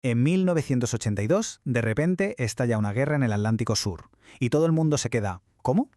En 1982, de repente, estalla una guerra en el Atlántico Sur, y todo el mundo se queda ¿cómo?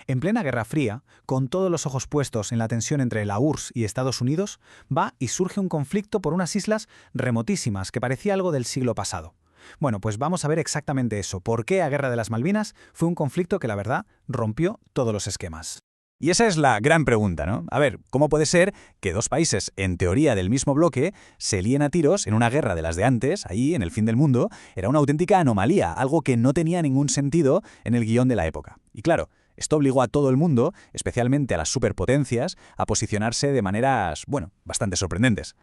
En plena Guerra Fría, con todos los ojos puestos en la tensión entre la URSS y Estados Unidos, va y surge un conflicto por unas islas remotísimas que parecía algo del siglo pasado. Bueno, pues vamos a ver exactamente eso, por qué la Guerra de las Malvinas fue un conflicto que la verdad rompió todos los esquemas. Y esa es la gran pregunta, ¿no? A ver, ¿cómo puede ser que dos países, en teoría del mismo bloque, se líen a tiros en una guerra de las de antes, ahí, en el fin del mundo? Era una auténtica anomalía, algo que no tenía ningún sentido en el guión de la época. Y claro, esto obligó a todo el mundo, especialmente a las superpotencias, a posicionarse de maneras, bueno, bastante sorprendentes.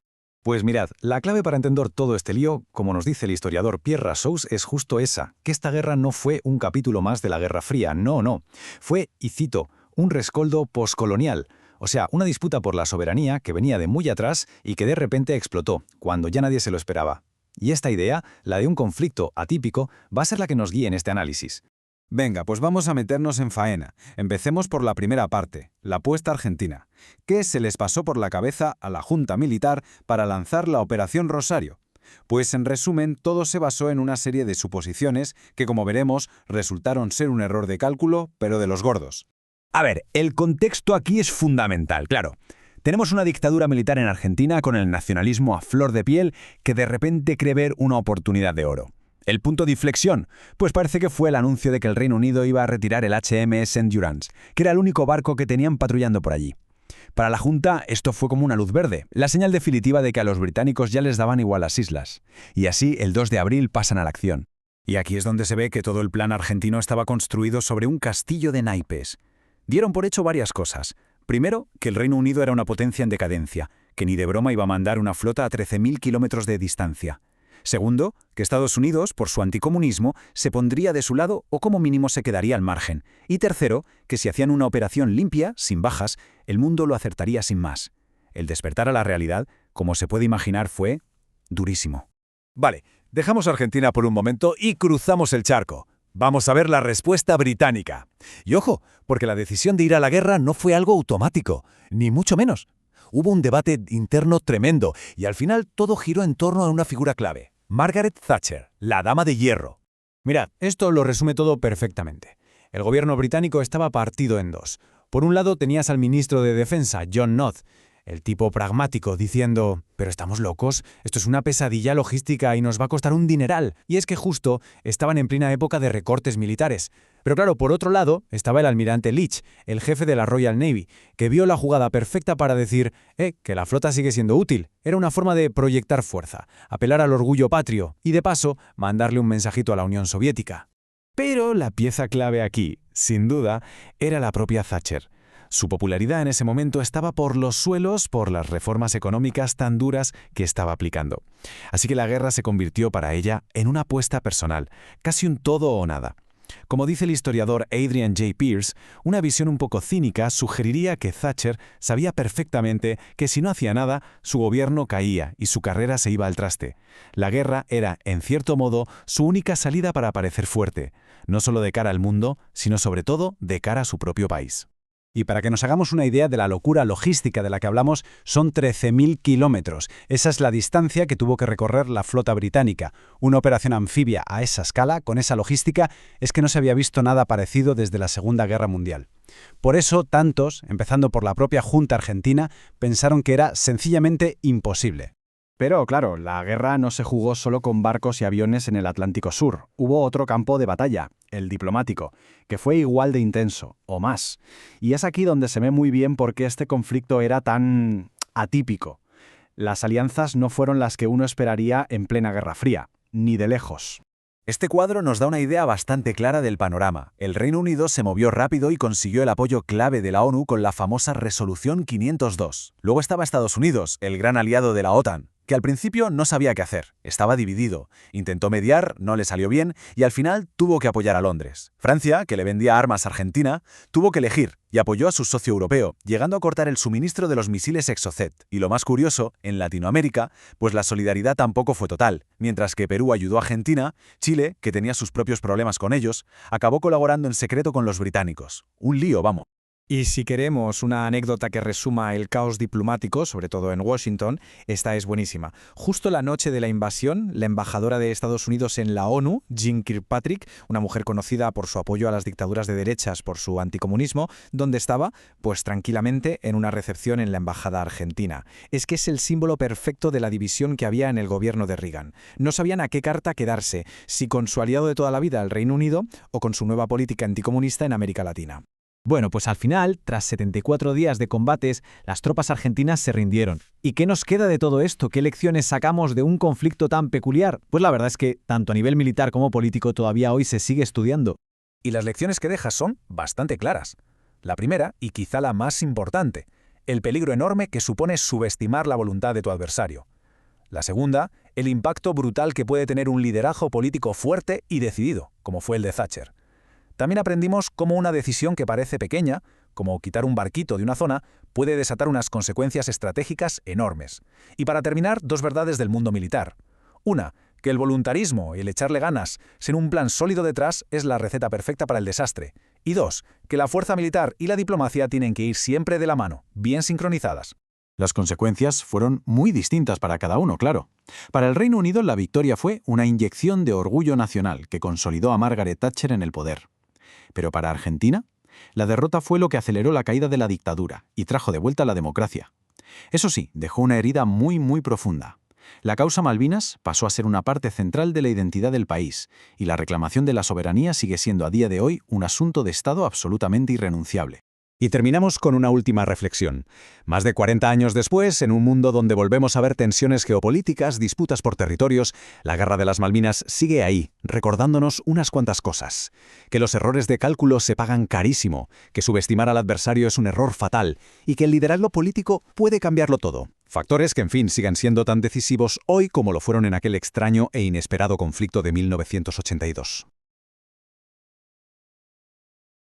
Pues mirad, la clave para entender todo este lío, como nos dice el historiador Pierre Rassous, es justo esa, que esta guerra no fue un capítulo más de la Guerra Fría, no. Fue, y cito, un rescoldo poscolonial, o sea, una disputa por la soberanía que venía de muy atrás y que de repente explotó, cuando ya nadie se lo esperaba. Y esta idea, la de un conflicto atípico, va a ser la que nos guíe en este análisis. Venga, pues vamos a meternos en faena. Empecemos por la primera parte, la puesta argentina. ¿Qué se les pasó por la cabeza a la Junta Militar para lanzar la Operación Rosario? Pues en resumen, todo se basó en una serie de suposiciones que, como veremos, resultaron ser un error de cálculo, pero de los gordos. A ver, el contexto aquí es fundamental, claro. Tenemos una dictadura militar en Argentina con el nacionalismo a flor de piel que de repente cree ver una oportunidad de oro. ¿El punto de inflexión? Pues parece que fue el anuncio de que el Reino Unido iba a retirar el HMS Endurance, que era el único barco que tenían patrullando por allí. Para la Junta esto fue como una luz verde, la señal definitiva de que a los británicos ya les daban igual las islas. Y así, el 2 de abril pasan a la acción. Y aquí es donde se ve que todo el plan argentino estaba construido sobre un castillo de naipes. Dieron por hecho varias cosas. Primero, que el Reino Unido era una potencia en decadencia, que ni de broma iba a mandar una flota a 13.000 kilómetros de distancia. Segundo, que Estados Unidos, por su anticomunismo, se pondría de su lado o como mínimo se quedaría al margen. Y tercero, que si hacían una operación limpia, sin bajas, el mundo lo acertaría sin más. El despertar a la realidad, como se puede imaginar, fue durísimo. Vale, dejamos Argentina por un momento y cruzamos el charco. Vamos a ver la respuesta británica. Y ojo, porque la decisión de ir a la guerra no fue algo automático, ni mucho menos. Hubo un debate interno tremendo y al final todo giró en torno a una figura clave. Margaret Thatcher, la dama de hierro. Mirad, esto lo resume todo perfectamente. El gobierno británico estaba partido en dos. Por un lado tenías al ministro de Defensa, John Nott, el tipo pragmático, diciendo «¿Pero estamos locos? Esto es una pesadilla logística y nos va a costar un dineral». Y es que justo estaban en plena época de recortes militares. Pero claro, por otro lado, estaba el almirante Leach, el jefe de la Royal Navy, que vio la jugada perfecta para decir que la flota sigue siendo útil. Era una forma de proyectar fuerza, apelar al orgullo patrio y, de paso, mandarle un mensajito a la Unión Soviética. Pero la pieza clave aquí, sin duda, era la propia Thatcher. Su popularidad en ese momento estaba por los suelos por las reformas económicas tan duras que estaba aplicando. Así que la guerra se convirtió para ella en una apuesta personal, casi un todo o nada. Como dice el historiador Adrian J. Pearce, una visión un poco cínica sugeriría que Thatcher sabía perfectamente que si no hacía nada, su gobierno caía y su carrera se iba al traste. La guerra era, en cierto modo, su única salida para parecer fuerte, no solo de cara al mundo, sino sobre todo de cara a su propio país. Y para que nos hagamos una idea de la locura logística de la que hablamos, son 13.000 kilómetros. Esa es la distancia que tuvo que recorrer la flota británica. Una operación anfibia a esa escala, con esa logística, es que no se había visto nada parecido desde la Segunda Guerra Mundial. Por eso, tantos, empezando por la propia Junta Argentina, pensaron que era sencillamente imposible. Pero, claro, la guerra no se jugó solo con barcos y aviones en el Atlántico Sur. Hubo otro campo de batalla, el diplomático, que fue igual de intenso, o más. Y es aquí donde se ve muy bien por qué este conflicto era tan atípico. Las alianzas no fueron las que uno esperaría en plena Guerra Fría, ni de lejos. Este cuadro nos da una idea bastante clara del panorama. El Reino Unido se movió rápido y consiguió el apoyo clave de la ONU con la famosa Resolución 502. Luego estaba Estados Unidos, el gran aliado de la OTAN, que al principio no sabía qué hacer, estaba dividido, intentó mediar, no le salió bien y al final tuvo que apoyar a Londres. Francia, que le vendía armas a Argentina, tuvo que elegir y apoyó a su socio europeo, llegando a cortar el suministro de los misiles Exocet. Y lo más curioso, en Latinoamérica, pues la solidaridad tampoco fue total. Mientras que Perú ayudó a Argentina, Chile, que tenía sus propios problemas con ellos, acabó colaborando en secreto con los británicos. Un lío, vamos. Y si queremos una anécdota que resuma el caos diplomático, sobre todo en Washington, esta es buenísima. Justo la noche de la invasión, la embajadora de Estados Unidos en la ONU, Jean Kirkpatrick, una mujer conocida por su apoyo a las dictaduras de derechas por su anticomunismo, ¿dónde estaba? Pues tranquilamente en una recepción en la embajada argentina. Es que es el símbolo perfecto de la división que había en el gobierno de Reagan. No sabían a qué carta quedarse, si con su aliado de toda la vida, el Reino Unido, o con su nueva política anticomunista en América Latina. Bueno, pues al final, tras 74 días de combates, las tropas argentinas se rindieron. ¿Y qué nos queda de todo esto? ¿Qué lecciones sacamos de un conflicto tan peculiar? Pues la verdad es que, tanto a nivel militar como político, todavía hoy se sigue estudiando. Y las lecciones que deja son bastante claras. La primera, y quizá la más importante, el peligro enorme que supone subestimar la voluntad de tu adversario. La segunda, el impacto brutal que puede tener un liderazgo político fuerte y decidido, como fue el de Thatcher. También aprendimos cómo una decisión que parece pequeña, como quitar un barquito de una zona, puede desatar unas consecuencias estratégicas enormes. Y para terminar, dos verdades del mundo militar. Una, que el voluntarismo y el echarle ganas, sin un plan sólido detrás, es la receta perfecta para el desastre. Y dos, que la fuerza militar y la diplomacia tienen que ir siempre de la mano, bien sincronizadas. Las consecuencias fueron muy distintas para cada uno, claro. Para el Reino Unido, la victoria fue una inyección de orgullo nacional que consolidó a Margaret Thatcher en el poder. Pero para Argentina, la derrota fue lo que aceleró la caída de la dictadura y trajo de vuelta la democracia. Eso sí, dejó una herida muy profunda. La causa Malvinas pasó a ser una parte central de la identidad del país, y la reclamación de la soberanía sigue siendo a día de hoy un asunto de Estado absolutamente irrenunciable. Y terminamos con una última reflexión. Más de 40 años después, en un mundo donde volvemos a ver tensiones geopolíticas, disputas por territorios, la Guerra de las Malvinas sigue ahí, recordándonos unas cuantas cosas. Que los errores de cálculo se pagan carísimo, que subestimar al adversario es un error fatal, y que el liderazgo político puede cambiarlo todo. Factores que, en fin, sigan siendo tan decisivos hoy como lo fueron en aquel extraño e inesperado conflicto de 1982.